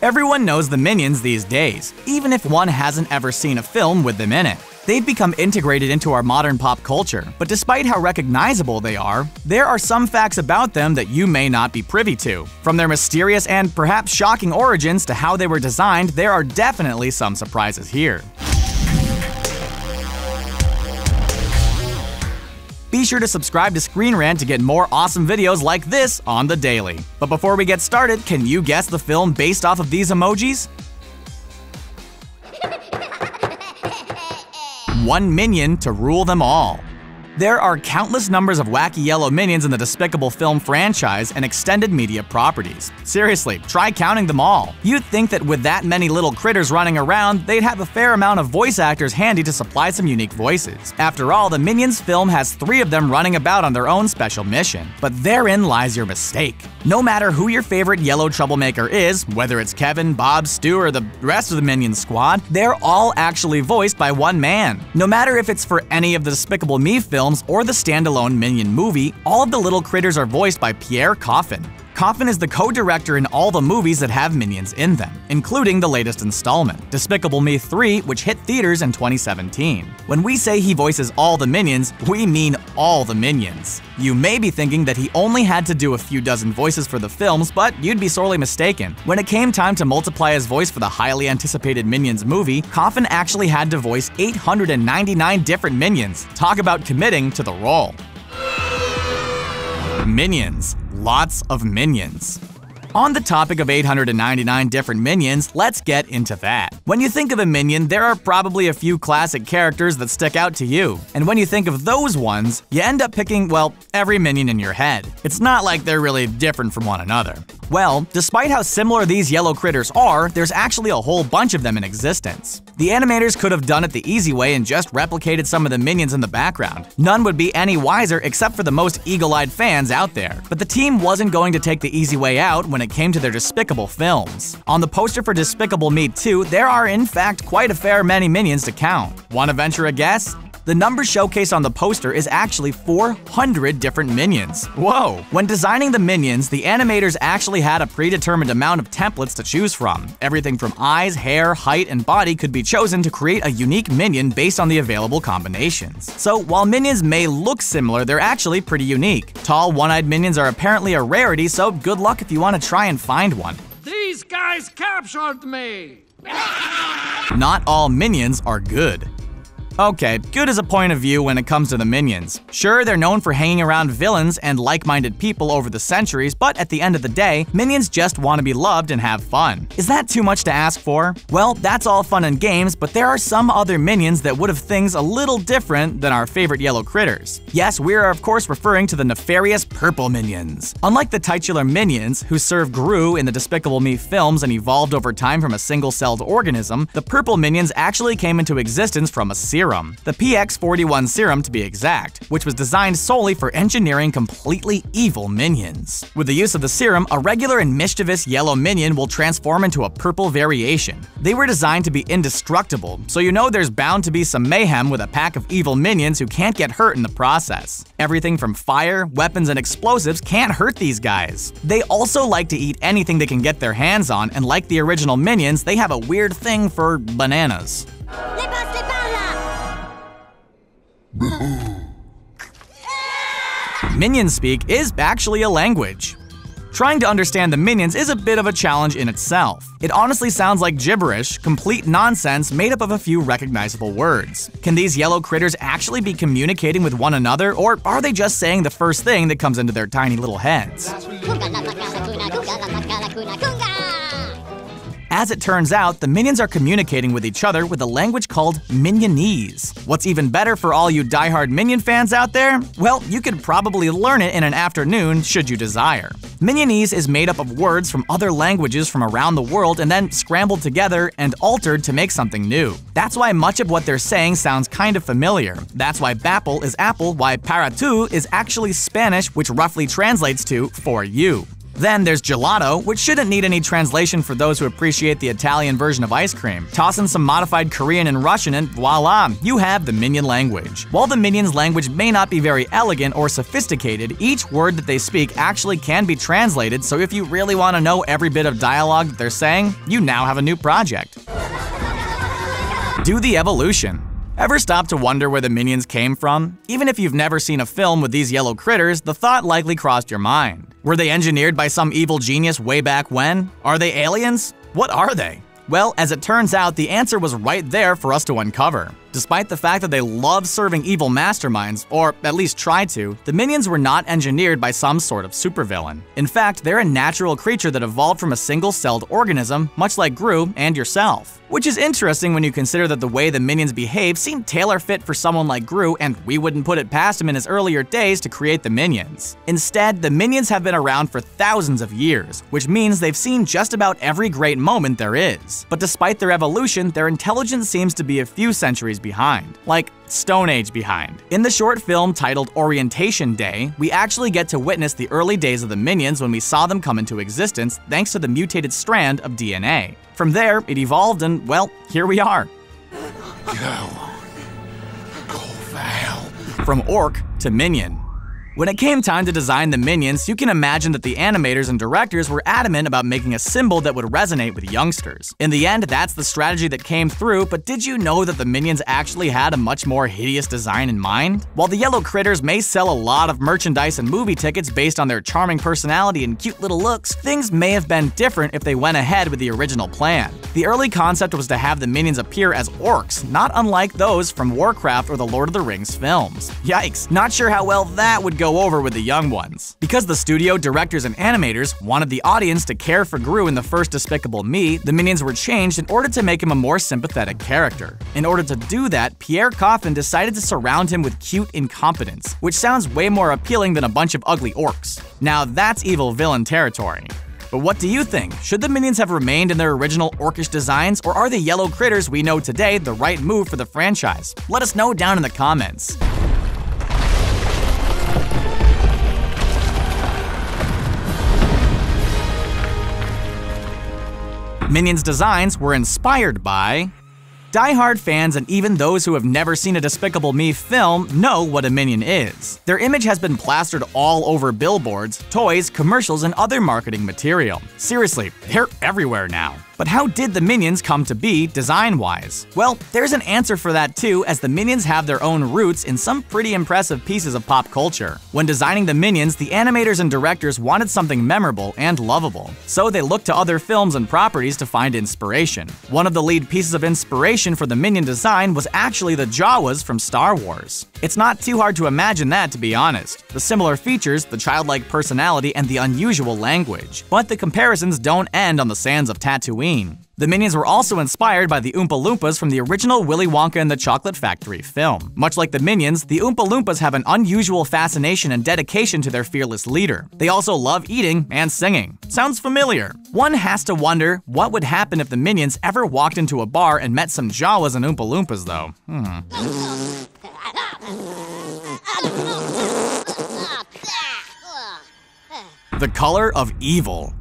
Everyone knows the Minions these days, even if one hasn't ever seen a film with them in it. They've become integrated into our modern pop culture, but despite how recognizable they are, there are some facts about them that you may not be privy to. From their mysterious and perhaps shocking origins to how they were designed, there are definitely some surprises here. Be sure to subscribe to Screen Rant to get more awesome videos like this on the daily. But before we get started, can you guess the film based off of these emojis? One minion to rule them all. There are countless numbers of wacky yellow minions in the Despicable film franchise and extended media properties. Seriously, try counting them all. You'd think that with that many little critters running around, they'd have a fair amount of voice actors handy to supply some unique voices. After all, the Minions film has 3 of them running about on their own special mission. But therein lies your mistake. No matter who your favorite yellow troublemaker is, whether it's Kevin, Bob, Stu, or the rest of the Minions squad, they're all actually voiced by one man. No matter if it's for any of the Despicable Me films or the standalone Minion movie, all of the little critters are voiced by Pierre Coffin. Coffin is the co-director in all the movies that have Minions in them, including the latest installment, Despicable Me 3, which hit theaters in 2017. When we say he voices all the Minions, we mean all the Minions. You may be thinking that he only had to do a few dozen voices for the films, but you'd be sorely mistaken. When it came time to multiply his voice for the highly anticipated Minions movie, Coffin actually had to voice 899 different Minions. Talk about committing to the role. Minions. Lots of minions. On the topic of 899 different minions, let's get into that. When you think of a minion, there are probably a few classic characters that stick out to you. And when you think of those ones, you end up picking, well, every minion in your head. It's not like they're really different from one another. Well, despite how similar these yellow critters are, there's actually a whole bunch of them in existence. The animators could have done it the easy way and just replicated some of the minions in the background. None would be any wiser except for the most eagle-eyed fans out there. But the team wasn't going to take the easy way out when it came to their Despicable films. On the poster for Despicable Me 2, there are in fact quite a fair many minions to count. Wanna venture a guess? The number showcased on the poster is actually 400 different minions. Whoa! When designing the minions, the animators actually had a predetermined amount of templates to choose from. Everything from eyes, hair, height, and body could be chosen to create a unique minion based on the available combinations. So while minions may look similar, they're actually pretty unique. Tall, one-eyed minions are apparently a rarity, so good luck if you want to try and find one. These guys captured me! Not all minions are good. Okay, good is a point of view when it comes to the Minions. Sure, they're known for hanging around villains and like-minded people over the centuries, but at the end of the day, Minions just want to be loved and have fun. Is that too much to ask for? Well, that's all fun and games, but there are some other Minions that would have things a little different than our favorite yellow critters. Yes, we are of course referring to the nefarious purple Minions. Unlike the titular Minions, who grew in the Despicable Me films and evolved over time from a single-celled organism, the purple Minions actually came into existence from a serum. The PX41 serum to be exact, which was designed solely for engineering completely evil minions. With the use of the serum, a regular and mischievous yellow minion will transform into a purple variation. They were designed to be indestructible, so you know there's bound to be some mayhem with a pack of evil minions who can't get hurt in the process. Everything from fire, weapons, and explosives can't hurt these guys. They also like to eat anything they can get their hands on, and like the original Minions, they have a weird thing for bananas. Minion speak is actually a language. Trying to understand the Minions is a bit of a challenge in itself. It honestly sounds like gibberish, complete nonsense made up of a few recognizable words. Can these yellow critters actually be communicating with one another, or are they just saying the first thing that comes into their tiny little heads? As it turns out, the Minions are communicating with each other with a language called Minionese. What's even better for all you diehard Minion fans out there? Well, you could probably learn it in an afternoon should you desire. Minionese is made up of words from other languages from around the world and then scrambled together and altered to make something new. That's why much of what they're saying sounds kind of familiar. That's why Bapple is apple, why para tu is actually Spanish, which roughly translates to for you. Then there's gelato, which shouldn't need any translation for those who appreciate the Italian version of ice cream. Toss in some modified Korean and Russian and voila, you have the Minion language. While the Minions' language may not be very elegant or sophisticated, each word that they speak actually can be translated, so if you really want to know every bit of dialogue that they're saying, you now have a new project. Do the evolution. Ever stop to wonder where the Minions came from? Even if you've never seen a film with these yellow critters, the thought likely crossed your mind. Were they engineered by some evil genius way back when? Are they aliens? What are they? Well, as it turns out, the answer was right there for us to uncover. Despite the fact that they love serving evil masterminds, or at least try to, the Minions were not engineered by some sort of supervillain. In fact, they're a natural creature that evolved from a single-celled organism, much like Gru and yourself. Which is interesting when you consider that the way the Minions behave seemed tailor-fit for someone like Gru, and we wouldn't put it past him in his earlier days to create the Minions. Instead, the Minions have been around for thousands of years, which means they've seen just about every great moment there is. But despite their evolution, their intelligence seems to be a few centuries behind. Like, Stone Age behind. In the short film titled Orientation Day, we actually get to witness the early days of the Minions when we saw them come into existence thanks to the mutated strand of DNA. From there, it evolved and, well, here we are. Go for help. From Orc to Minion. When it came time to design the Minions, you can imagine that the animators and directors were adamant about making a symbol that would resonate with youngsters. In the end, that's the strategy that came through, but did you know that the Minions actually had a much more hideous design in mind? While the yellow critters may sell a lot of merchandise and movie tickets based on their charming personality and cute little looks, things may have been different if they went ahead with the original plan. The early concept was to have the Minions appear as orcs, not unlike those from Warcraft or the Lord of the Rings films. Yikes, not sure how well that would go over with the young ones. Because the studio, directors, and animators wanted the audience to care for Gru in the first Despicable Me, the Minions were changed in order to make him a more sympathetic character. In order to do that, Pierre Coffin decided to surround him with cute incompetence, which sounds way more appealing than a bunch of ugly orcs. Now that's evil villain territory. But what do you think? Should the Minions have remained in their original orcish designs, or are the yellow critters we know today the right move for the franchise? Let us know down in the comments. Minions' designs were inspired by... Die-hard fans and even those who have never seen a Despicable Me film know what a Minion is. Their image has been plastered all over billboards, toys, commercials, and other marketing material. Seriously, they're everywhere now. But how did the Minions come to be design-wise? Well, there's an answer for that too, as the Minions have their own roots in some pretty impressive pieces of pop culture. When designing the Minions, the animators and directors wanted something memorable and lovable, so they looked to other films and properties to find inspiration. One of the lead pieces of inspiration for the Minion design was actually the Jawas from Star Wars. It's not too hard to imagine that, to be honest. The similar features, the childlike personality, and the unusual language. But the comparisons don't end on the sands of Tatooine. The Minions were also inspired by the Oompa Loompas from the original Willy Wonka and the Chocolate Factory film. Much like the Minions, the Oompa Loompas have an unusual fascination and dedication to their fearless leader. They also love eating and singing. Sounds familiar. One has to wonder what would happen if the Minions ever walked into a bar and met some Jawas and Oompa Loompas, though. The color of evil.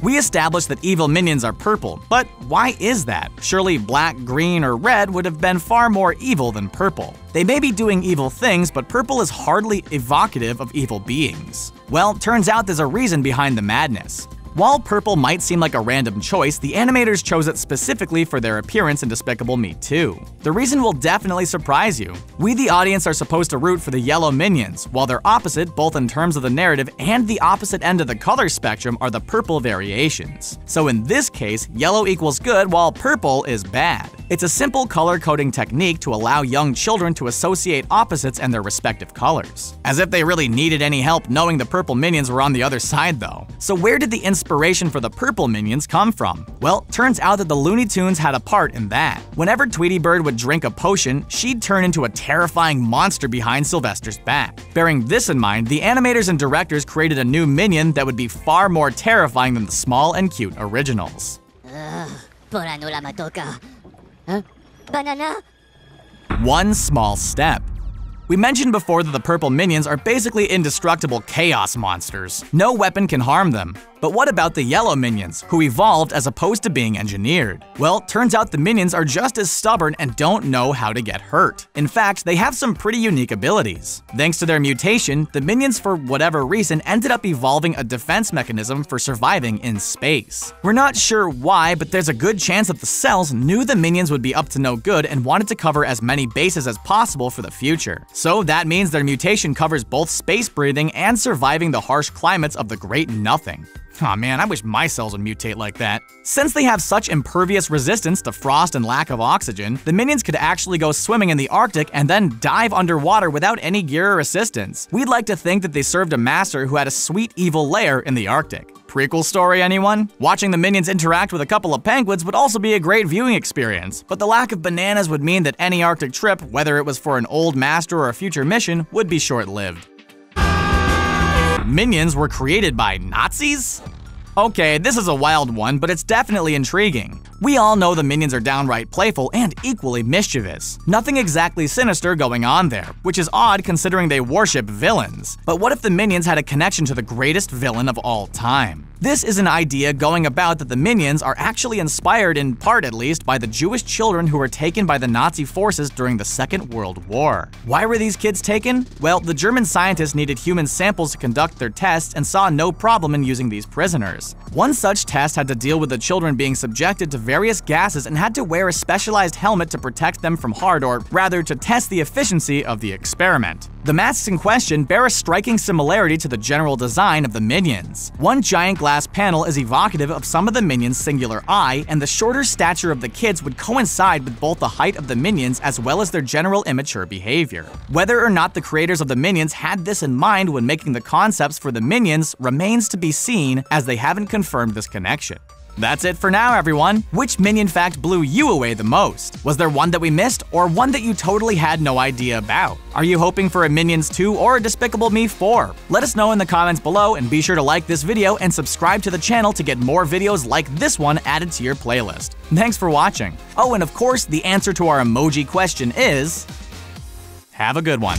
We established that evil Minions are purple, but why is that? Surely black, green, or red would have been far more evil than purple. They may be doing evil things, but purple is hardly evocative of evil beings. Well, turns out there's a reason behind the madness. While purple might seem like a random choice, the animators chose it specifically for their appearance in Despicable Me 2. The reason will definitely surprise you. We, the audience, are supposed to root for the yellow Minions, while they're opposite both in terms of the narrative and the opposite end of the color spectrum are the purple variations. So in this case, yellow equals good while purple is bad. It's a simple color coding technique to allow young children to associate opposites and their respective colors. As if they really needed any help knowing the purple Minions were on the other side though. So where did the inspiration for the purple Minions come from? Well, turns out that the Looney Tunes had a part in that. Whenever Tweety Bird would drink a potion, she'd turn into a terrifying monster behind Sylvester's back. Bearing this in mind, the animators and directors created a new Minion that would be far more terrifying than the small and cute originals. Banana? One small step. We mentioned before that the purple Minions are basically indestructible chaos monsters. No weapon can harm them. But what about the yellow minions, who evolved as opposed to being engineered? Well, turns out the minions are just as stubborn and don't know how to get hurt. In fact, they have some pretty unique abilities. Thanks to their mutation, the minions, for whatever reason, ended up evolving a defense mechanism for surviving in space. We're not sure why, but there's a good chance that the cells knew the minions would be up to no good and wanted to cover as many bases as possible for the future. So that means their mutation covers both space breathing and surviving the harsh climates of the Great Nothing. Aw man, I wish my cells would mutate like that. Since they have such impervious resistance to frost and lack of oxygen, the minions could actually go swimming in the Arctic and then dive underwater without any gear or assistance. We'd like to think that they served a master who had a sweet evil lair in the Arctic. Prequel story, anyone? Watching the minions interact with a couple of penguins would also be a great viewing experience, but the lack of bananas would mean that any Arctic trip, whether it was for an old master or a future mission, would be short-lived. Minions were created by Nazis? Okay, this is a wild one, but it's definitely intriguing. We all know the minions are downright playful and equally mischievous. Nothing exactly sinister going on there, which is odd considering they worship villains. But what if the minions had a connection to the greatest villain of all time? This is an idea going about that the minions are actually inspired, in part at least, by the Jewish children who were taken by the Nazi forces during the Second World War. Why were these kids taken? Well, the German scientists needed human samples to conduct their tests and saw no problem in using these prisoners. One such test had to deal with the children being subjected to various gases and had to wear a specialized helmet to protect them from harm, or rather to test the efficiency of the experiment. The masks in question bear a striking similarity to the general design of the minions. One giant glass panel is evocative of some of the minions' singular eye, and the shorter stature of the kids would coincide with both the height of the minions as well as their general immature behavior. Whether or not the creators of the minions had this in mind when making the concepts for the minions remains to be seen, as they haven't confirmed this connection. That's it for now, everyone. Which minion fact blew you away the most? Was there one that we missed, or one that you totally had no idea about? Are you hoping for a Minions 2 or a Despicable Me 4? Let us know in the comments below, and be sure to like this video and subscribe to the channel to get more videos like this one added to your playlist. Thanks for watching. Oh, and of course, the answer to our emoji question is... have a good one.